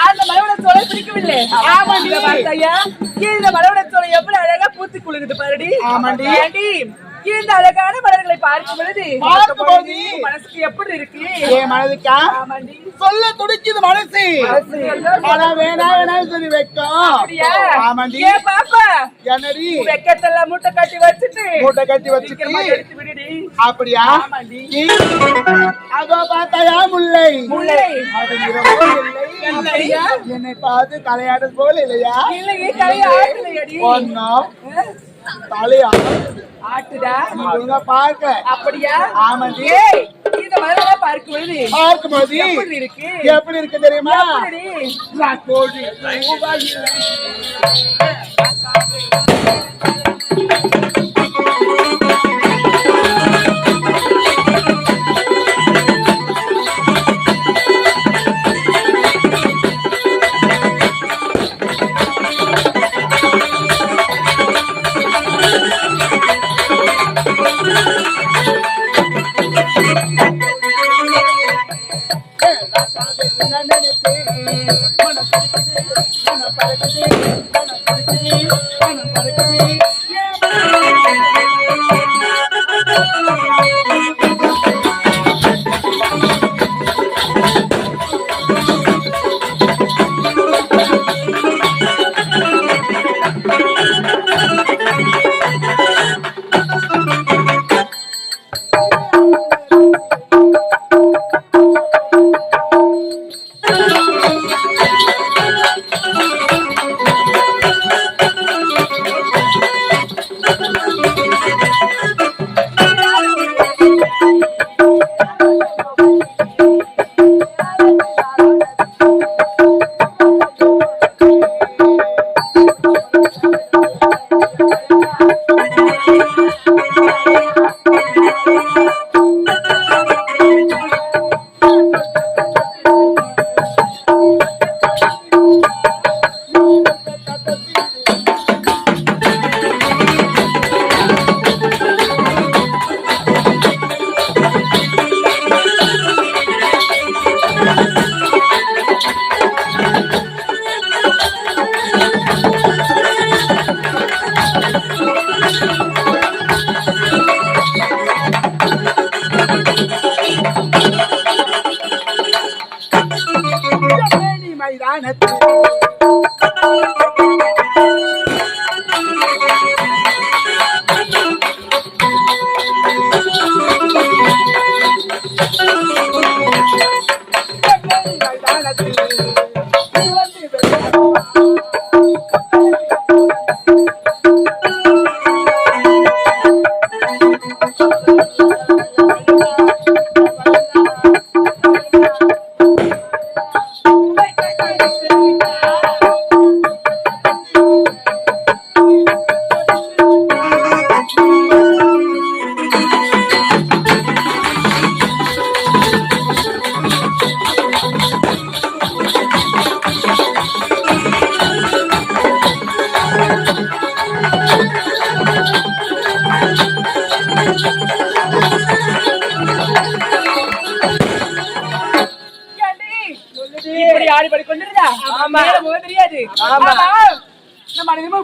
அந்த மலவட சோலை பிடிக்கவில்லை. ஆமாண்டி ஐயா, இந்த மலவட சோலை எவ்வளவு அழகா பூத்து குலுங்குது பாருடி. ஆமாண்டி. ஏண்டி இந்த அழகான மலர்களை பார்க்கும் பொழுது மனசுக்கு எப்படி இருக்கு? என் மனதுக்கா சொல்ல துடிக்குது மனசு. ஆனா வேணா வேணா சொல்லி வைக்கும். ஆமாண்டி. பாப்பா என்னடி வெக்கத்தெல்லாம் மூட்டை கட்டி வச்சுட்டு எடுத்து விடுடி. அப்படியா? அதோ பார்த்தாயா முல்லை முல்லை என்னை பார்த்து தலையாடுறது போல இல்லையா? இல்லையே, தலையாடலையடி. ஒன்னும் தலையா ஆட்டுடா பார்க்க. அப்படியா? ஆமாண்டி. இந்த மலரை பார்க்கும்போது எப்படி இருக்கு தெரியுமா?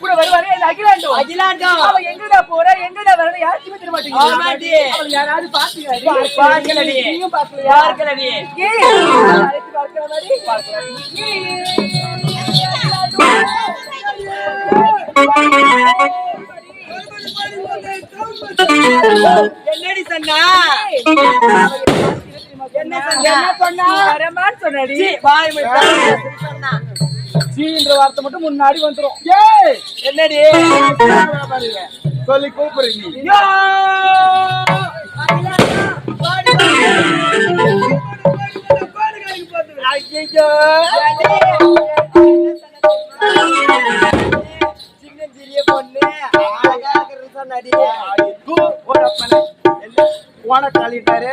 கூட வருவாரு அகிலாண்டம். அவன் எங்கடா போற எங்கடா வர யாருக்குமே தெரிய மாட்டேங்குது. யாராவது என்னடி சொன்னா? என்ன சொன்னா? வரமான்னு சொன்னாடி. சீன்ற வார்த்தை மட்டும் முன்னாடி வந்துரும். என்னடி சொல்லி கூப்பிடுறீங்க? சின்ன பொண்ணு ஓனக்காலிட்டாரு.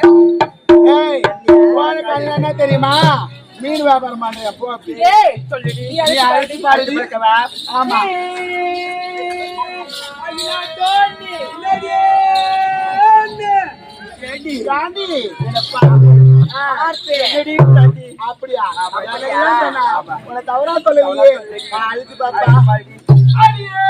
ஓனக்காலினா என்ன தெரியுமா? மீன் வியாபாரம் பண்றியா? போ ஆமா. காந்தி என்னடி சாந்தி? அப்படியா? அதெல்லாம் சொன்னா. உன்னை தவறா சொல்லலையே. அழுது பாப்பா. அடியே!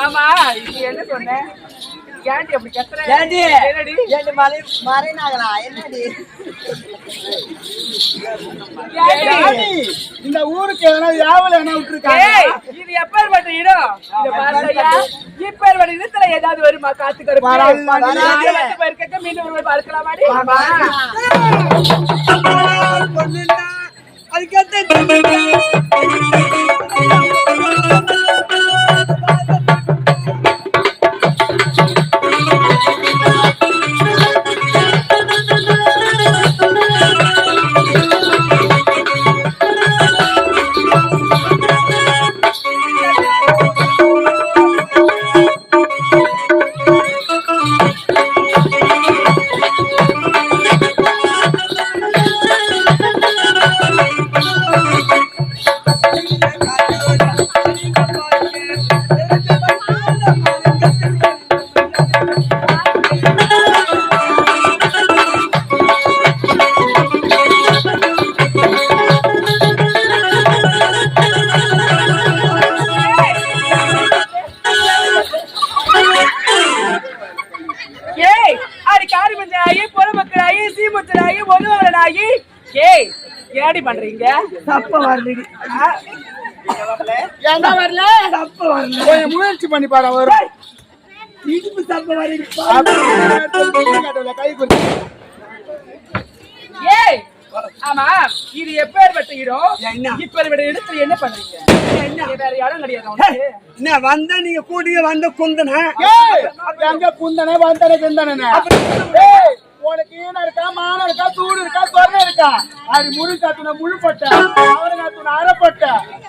ஆமா இது என்ன சொன்ன? ஏன்டி அப்படி கத்துற? என்னடி மறைநாங்களா? என்னடி இந்த ஊருக்கு எதனா யாவல என்ன விட்டுருக்காங்க? இது எப்பேற்பட்ட இடம்? இத பாருயா, இப்பேற்பட்ட இடத்துல ஏதாவது வருமா? காத்து கருப்பு இருக்க மீண்டும் ஒரு பார்க்கலாமாடி? ஏடி பண்றீங்க? தப்ப வரலடி. ஏன்டா வரல? தப்ப வரல. கொஞ்சம் முயற்சி பண்ணி பாரு. வரும். இடுப்பு தப்ப வரலடி. கை கொடுத்து. ஏய் ஆமா இது எப்பேற்பட்ட இடம்? இப்பேற்பட்ட இடத்துல என்ன பண்றீங்க? என்ன வேற இடம் கிடையாது? என்ன வந்தா நீங்க கூட்டிங்க வந்த குந்தன? எங்க குந்தன வந்தன குந்தன? உனக்கு ஈன இருக்கா, மானம் இருக்கா, சூடு இருக்கா, சொர்ணம் இருக்கா? அது முழு காத்துன முழுப்பட்ட, அவரு காத்துன அரைப்பட்ட.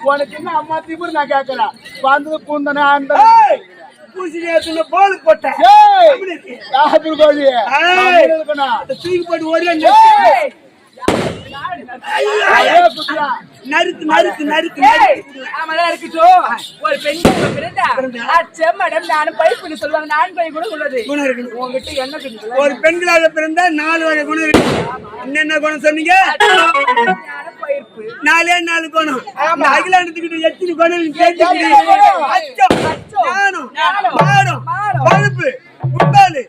உனக்கு என்ன அம்மா திமுரு நான் கேட்கறேன். வந்தது குந்தன அந்த பூசிலியாத்துல போல் போட்ட. யாரு கோழி தூக்கி போட்டு ஒரே நறுக்கு நறுக்கு நறுக்கு. ஆமாதான் இருக்கட்டும். ஒரு பெண் பிறந்தா செம்மடம் நானும் பைப்புன்னு சொல்லுவாங்க. நான் பை கூட உள்ளது குணம் இருக்கு உங்ககிட்ட. என்ன ஒரு பெண்களாக பிறந்தா 4 வகை குணம் இருக்கு. என்னென்ன குணம் சொன்னீங்க? பயிர்ப்பு 4 குணம். அகிலாண்டத்துக்கிட்ட எத்தனை குணம் கேட்டு மாடம் பழுப்பு உப்பாலு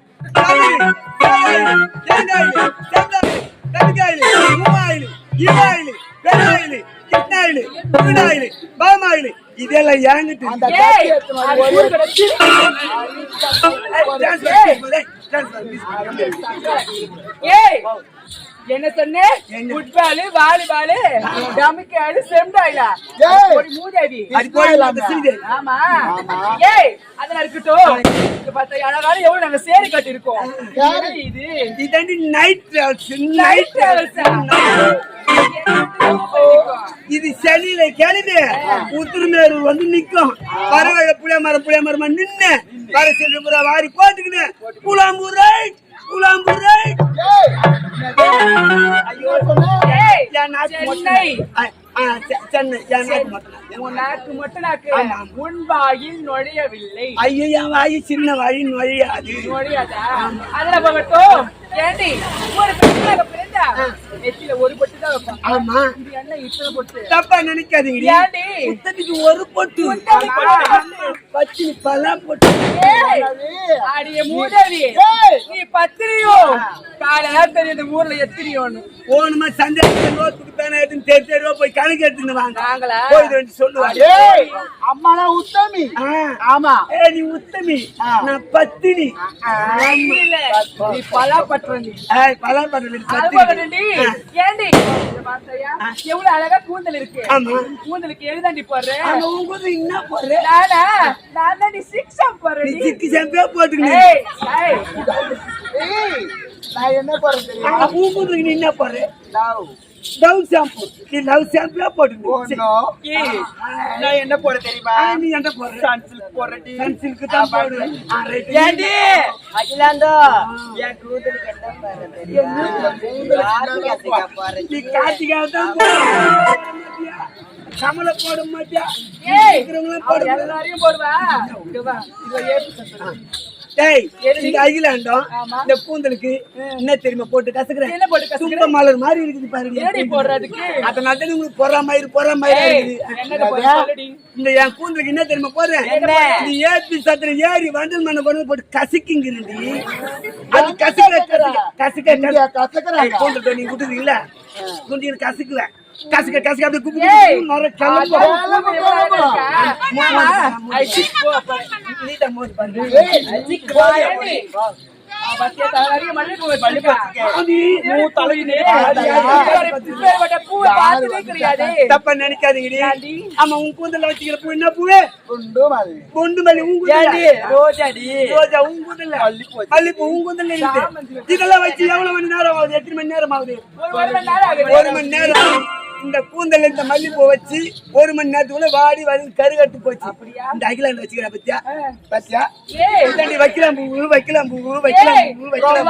கடுகாயிலு மூவாயிலு இவாயிலு பெருவாயிலு கிட்னாயிலு புவினாயிலு பாமாயிலு இதெல்லாம் ஏங்கிட்டு என்ன சொன்ன? ஃபுட்பாலு வாலிபாலு டமிக்காலு செம்டாயிலா ஒரு மூதேவி. ஆமா ஏய் அதெல்லாம் இருக்கட்டும். பார்த்தா அழகான எவ்வளவு நாங்க சேரி கட்டி இருக்கோம். இது இதாண்டி நைட் டிராவல்ஸ். நைட் டிராவல்ஸ் இது சென்னையில கிளம்பி உத்திரமேரூர் வந்து நிக்கும். பறவை புளிய மரமா நின்று வர செல்ற வாரி போட்டுக்கின்னு குலாம்பூர் ரைட் குலாம்பூர் ரைட். நுழையவில்லை. ஐயோ என் வாயு சின்ன வாயு நுழையாது. நுழையாதா? அதுல போகட்டும். ஏண்டி ஒரு பெண்ணாக பிறந்தா நெத்தியில ஒரு பொட்டு தான் வைப்பாங்க. ஆமா என்ன இத்தனை பொட்டு? தப்பா நினைக்காதீங்க. ஏண்டி இத்தனைக்கு ஒரு பொட்டு வச்சு பல பொட்டு. அடிய மூதேவி ஏய். நீ பத்திரியோ காலையில தெரியுது ஊர்ல எத்திரியோன்னு போனுமா சந்தேகத்தை நோட்டுக்கு தானே தெரு போய் கணக்கு எடுத்துன்னு வாங்க நாங்களா போய் சொல்லுவாங்க ஏய் அம்மாடா உத்தமி ஆமா நீ உத்தமி நான் பத்தினி இல்ல நீ பலாப்பற்ற நீ பலாப்பட்டி ஏண்டி பாத்தையா எவ்வளவு அழகா கூந்தல் இருக்கு ஆமா. கூந்தலுக்கு எழுதாண்டி போடுற உங்க என்ன போடுற நான் தான் நீ சிக்ஸா நீ போடுறேன் சிக்கி சாம்பியா போட்டுக்கணும் ஏய் நான் என்ன போறேன் தெரியுமா உங்களுக்கு நீ என்ன போடுற லவ் லவ் ஷாம்பு நீ லவ் ஷாம்பியா போட்டுக்கணும் நான் என்ன போற தெரியுமா நீ என்ன போடுற சன்சில்க் போறடி சன்சில்க்கு தான் போடுவேன் ஏண்டி அகிலாண்டோ என் கூந்தலுக்கு என்ன பாரு தெரியுமா நீ கார்த்திகாவை தான் போடுற கமல போட மாட்டியா போட எல்லாரையும் போடுவா இங்க வா இதுல ஏத்து சத்தம் டேய் இந்த அகிலாண்டம் இந்த கூந்தலுக்கு என்ன தெரியுமா போட்டு என்ன போட்டு கசக்குறேன் கசக்குற? தும்ப மலர் மாதிரி இருக்குது பாருங்க ஏடி போடுறதுக்கு அதனால தான் உங்களுக்கு பொறாம இருக்குது என்னது போடுறடி இந்த என் கூந்தலுக்கு என்ன தெரியுமா போடுறேன் என்ன? நீ ஏபி சத்திர ஏறி வண்டல் மண்ணை கொண்டு போட்டு கசக்கிங்கிறீ அது கசக்க கசக்குறாங்க கூந்தல் நீங்க விட்டுறீங்களா குண்டியில் கசக்குவேன் கசக்க அப்படியே குப்பி ஏய். நிறைய கிளம்பு மாமா ஐ சிக் போ நீட்டா மோதி பாருங்க சிக் போ ஏண்டி பத்தியா தலவாரி மண்ணு போய் படுப்பா மூ தலையிலே பேர்பட்ட பூவை பார்த்து நிக்கறியாடே தப்பா நினைக்காதீங்கடி ஆமா உன் கூந்தல வச்சுக்கிற பூ என்ன பூவே குண்டு மாதிரி குண்டு மல்லி உன் கூந்தல ரோஜாடி ரோஜா உன் கூந்தல மல்லிப்பூ உன் கூந்தல இருக்கு இதெல்லாம் வச்சு எவ்வளவு மணி நேரம் ஆகுது எத்தனை மணி நேரம் ஆகுது ஒரு மணி நேரம் ஆகுது 1 மணி நேரம் இந்த கூந்தல் இந்த மல்லிப்பூ வச்சு 1 மணி நேரத்துக்குள்ள வாடி வந்து கருகட்டு போச்சு இந்த அகிலாண்ட வச்சுக்கிற பத்தியா ஏய் இதாண்டி வைக்கலாம் பூ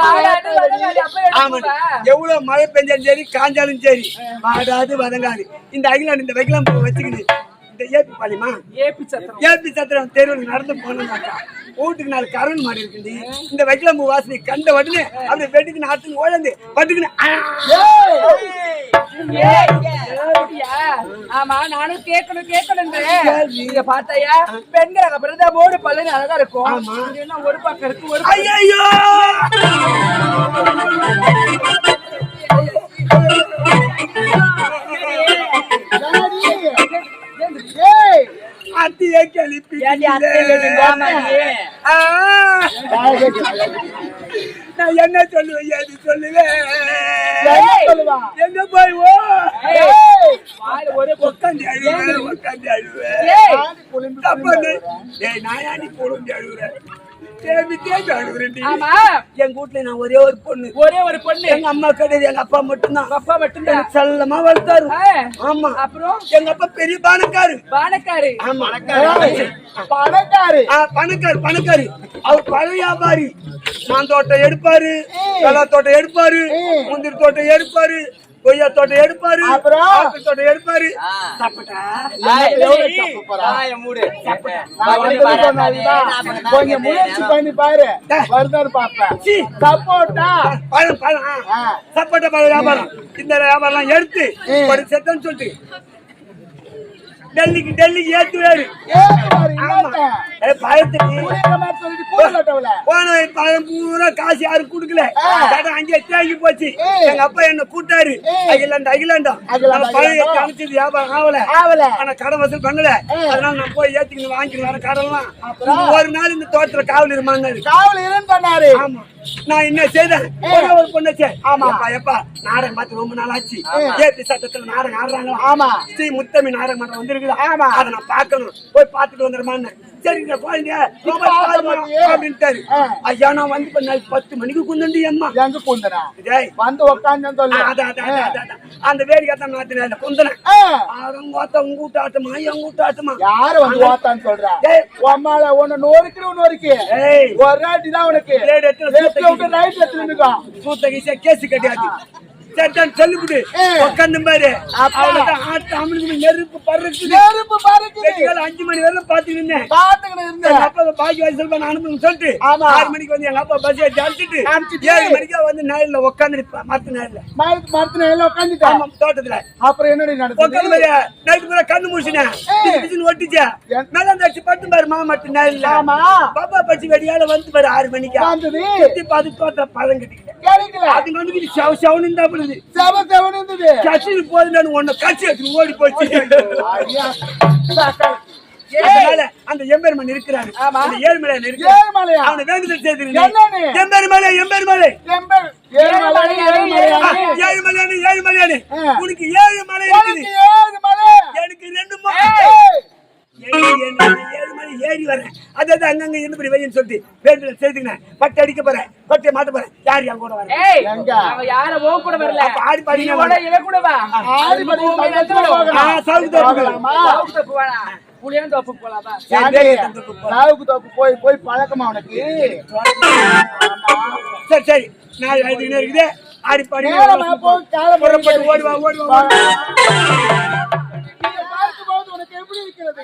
வாடாது வதங்காது அப்ப ஆமா எவ்வளவு மழை பெஞ்சாலும் சரி காஞ்சாலும் சரி வாடாது வதங்காது இந்த அகிலாண்டு இந்த வைக்கலாம் பூ வச்சுக்கிது இந்த ஏபி பாலிமா ஏபி சத்திரம் தெருவில் நடந்து போனாக்கா வீட்டுக்கு 4 கரண் மாறி இருக்குண்டி இந்த வைக்கலாம் பூ வாசனை கண்ட உடனே அப்படியே வெட்டுக்கு நாட்டுக்கு ஓழந்து பட்டுக்குன்னு ஆமா நானும் கேட்கணும் நீங்க பார்த்தாயா பெண்கள் பிரதமோடு பல்லு அழகா இருக்கும் என்ன ஒரு பக்கம் இருக்கு ஒரு ஐயோ அத்தியே கிளப்பி நான் என்ன சொல்லுவேன் ஏது சொல்லுவேன் எங்க போய் உட்காந்து அழுவேன் நாயாண்டி பொழுந்து அழுகுறேன் எங்க வீட்டுல நான் ஒரே ஒரு பொண்ணு எங்க அம்மா கிடையாது எங்க அப்பா மட்டும்தான் செல்லமா வளர்த்தாரு ஆமா அப்புறம் எங்க அப்பா பெரிய பானக்காரு ஆமா பணக்காரு அவர் பழ வியாபாரி மாந்தோட்டம் எடுப்பாரு பலா தோட்டம் எடுப்பாரு முந்திரி தோட்டம் எடுப்பாரு கொய்யா தோட்டம் எடுப்பாரு ஆப்பிள் தோட்டம் எடுப்பாரு கொஞ்சம் முயற்சி பண்ணி பாரு வருதாரு பாப்பேன் சப்போட்டா சப்போட்டா பழ வியாபாரம் இந்த வியாபாரம் எடுத்து ஒரு செத்தன்னு சொல்லிட்டு டெல்லிக்கு ஏத்துவாரு பழம் பூரா காசு யாரும் குடுக்கல அங்கே தேங்கி போச்சு எங்க அப்பா என்ன கூட்டாரு அகிலாண்டம் பழைய கணிச்சது வியாபாரம் ஆவல ஆனா கடன் வசூல் பண்ணல அதனால நான் போய் ஏத்துக்கிட்டு வாங்கிட்டு வர கடன்லாம் ஒரு நாள் இந்த தோட்டத்துல காவல் இருந்தாரு ஆமா நான் என்ன செய்தேன் ஒரு பொண்ணு ஆமா எப்பா நாடகம் பார்த்து ரொம்ப நாள் ஆச்சு ஏபி சட்டத்துல நாடகம் ஆடுறாங்க ஆமா ஸ்ரீ முத்தமி நாடகம் மன்றம் வந்திருக்குது ஆமா அதை நான் பார்க்கணும் போய் பார்த்துட்டு வந்துடுமான்னு சரிங்க குழந்தைய அப்படின்ட்டாரு ஐயா நான் வந்து 10 மணிக்கு குந்தண்டி அம்மா எங்க குந்தனா வந்து உட்காந்து அந்த வேடிக்கை நாத்தின குந்தன உங்க வீட்டாட்டமா எங்க வீட்டாட்டமா யாரு வந்து ஓத்தான்னு சொல்ற அம்மால உன்னை நோருக்கு ஒரு ராட்டி தான் உனக்கு ரைட்ல திரும்பிக்கோ சூத்த கேசு கட்டியாச்சு சரி சொல்லிவிடு உட்காந்து பாரு அவ்வளவுதான் ஆட்டு அமலுக்கு நெருப்பு பறக்குது நெருப்பு பறக்குது 5 மணி வரைக்கும் பாத்துக்கிட்டு இருந்தேன் பாத்துக்கிட்டு இருந்தேன் எங்க அப்பா பாக்கி வயசுல நான் அனுப்புன்னு சொல்லிட்டு 6 மணிக்கு வந்து எங்க அப்பா பஸ் ஏற்றி அழைச்சிட்டு 7 மணிக்கா வந்து நேரில் உட்காந்து மரத்து நேரில் மரத்து நேரில் உட்காந்துட்டேன் தோட்டத்துல அப்புறம் என்னடி நடந்தது உட்காந்து நைட்டு பூரா கண்ணு முடிச்சுனேன் ஒட்டிச்சா மேல அந்த அடிச்சு பட்டு பாரு மாமரத்து நேரில் பாப்பா பச்சி வெடியால வந்து பாரு 6 மணிக்கு வந்தது சுத்தி பார்த்து தோட்ட பழம் கட்டிக்கிட்டேன் கிடைக்கல அது வந்து செவனு இருந்தா பண்ணுது செவன் இருந்தது கட்சி போது நான் உன்னை கட்சி எடுத்து ஓடி போச்சு ஐயா அதனால அந்த எம்பெருமான் இருக்கிறாரு அந்த ஏழுமலையான் இருக்கிறாரு ஏழுமலையா அவனை வேண்டுதல் செய்திருந்தேன் என்னன்னு எம்பெருமானே ஏழுமலையானே உனக்கு 7 மலை இருக்குது எனக்கு 2 மலை 7 மலை ஏறி வரேன் அதாவது அங்கங்க என்னபடி வைன்னு சொல்லிட்டு வேண்டுதல் செய்துங்க பட்டு அடிக்க போறேன் பட்டை மாட்ட போறேன் யார் என் கூட வரேன் யார ஓ கூட வரல ஆடி பாடி இவன் கூட வா ஆடி படி சவுக்கு போடா புளியன் தோப்பு போலாமா சாவுக்கு தோப்பு போய் பழக்கமா உனக்கு சரி நான் எழுதினே இருக்குது ஆடி பாடி ஓடுவா உனக்கு எப்படி இருக்கிறது